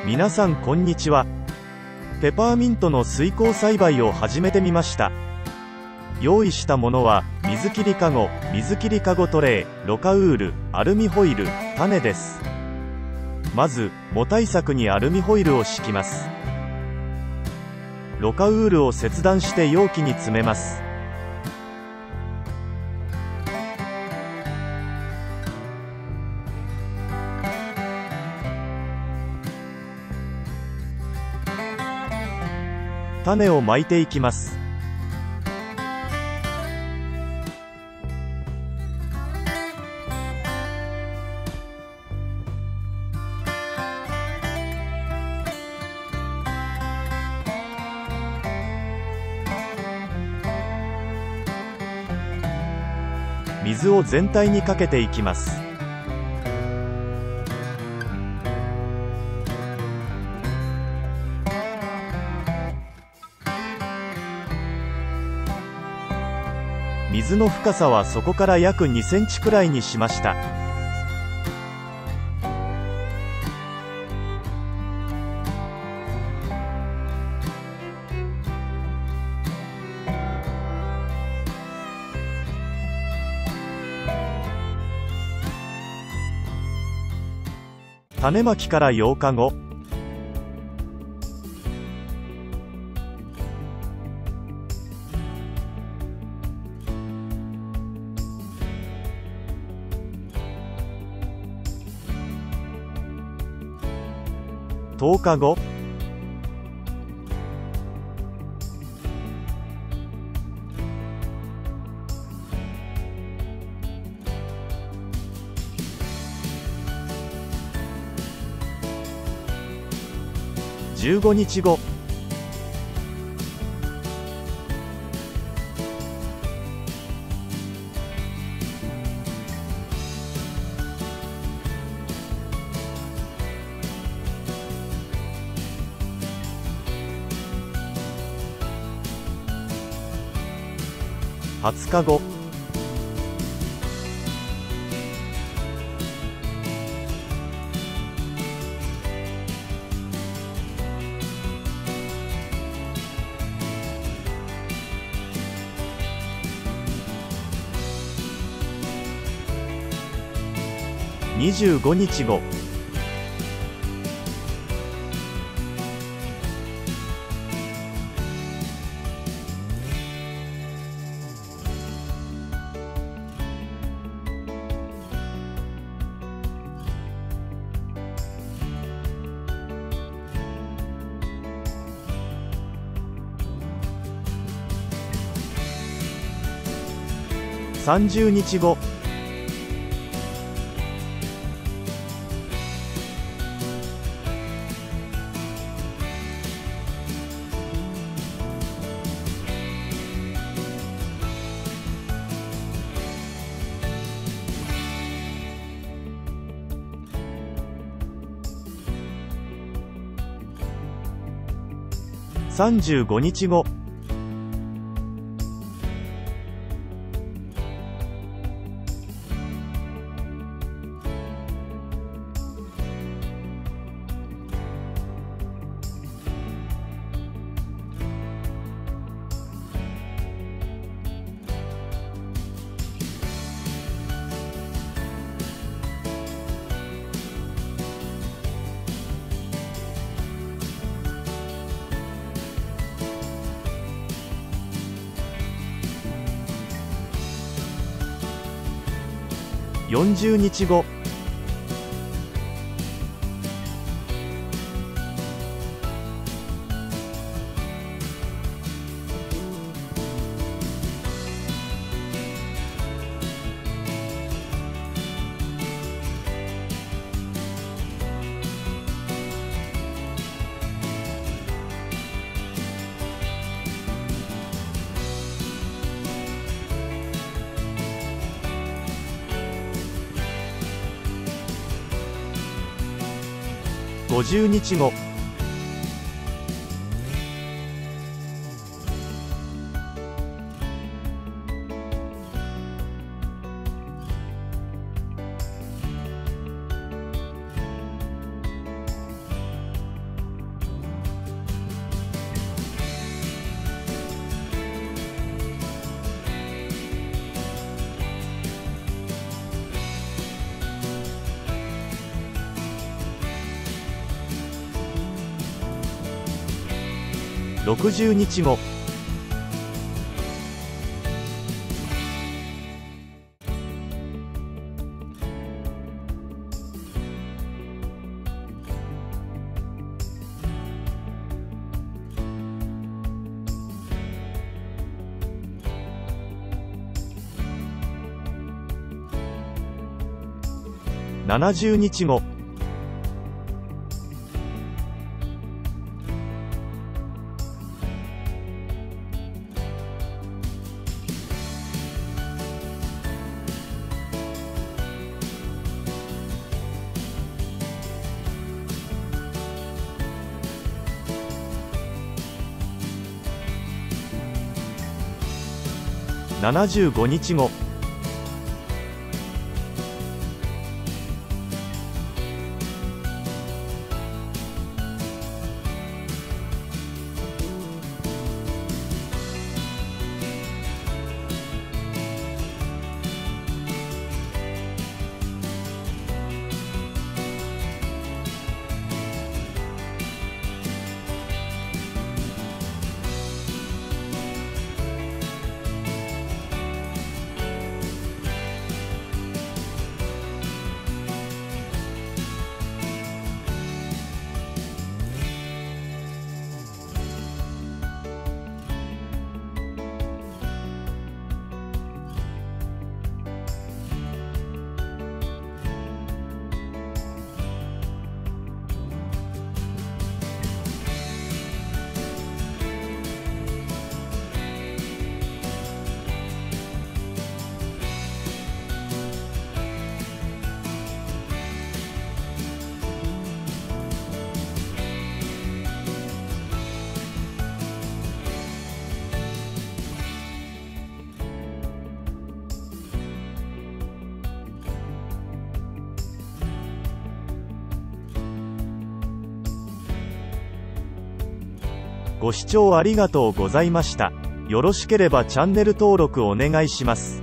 皆さんこんにちは。ペパーミントの水耕栽培を始めてみました。用意したものは水切りかご、水切りかごトレー、ロカウール、アルミホイル、種です。まず藻対策にアルミホイルを敷きます。ロカウールを切断して容器に詰めます。種をまいていきます。水を全体にかけていきます。水の深さはそこから約2センチくらいにしました。種まきから8日後。10日後。15日後。20日後。25日後。30日後。35日後。40日後。50日後。60日後。70日後。75日後。ご視聴ありがとうございました。よろしければチャンネル登録お願いします。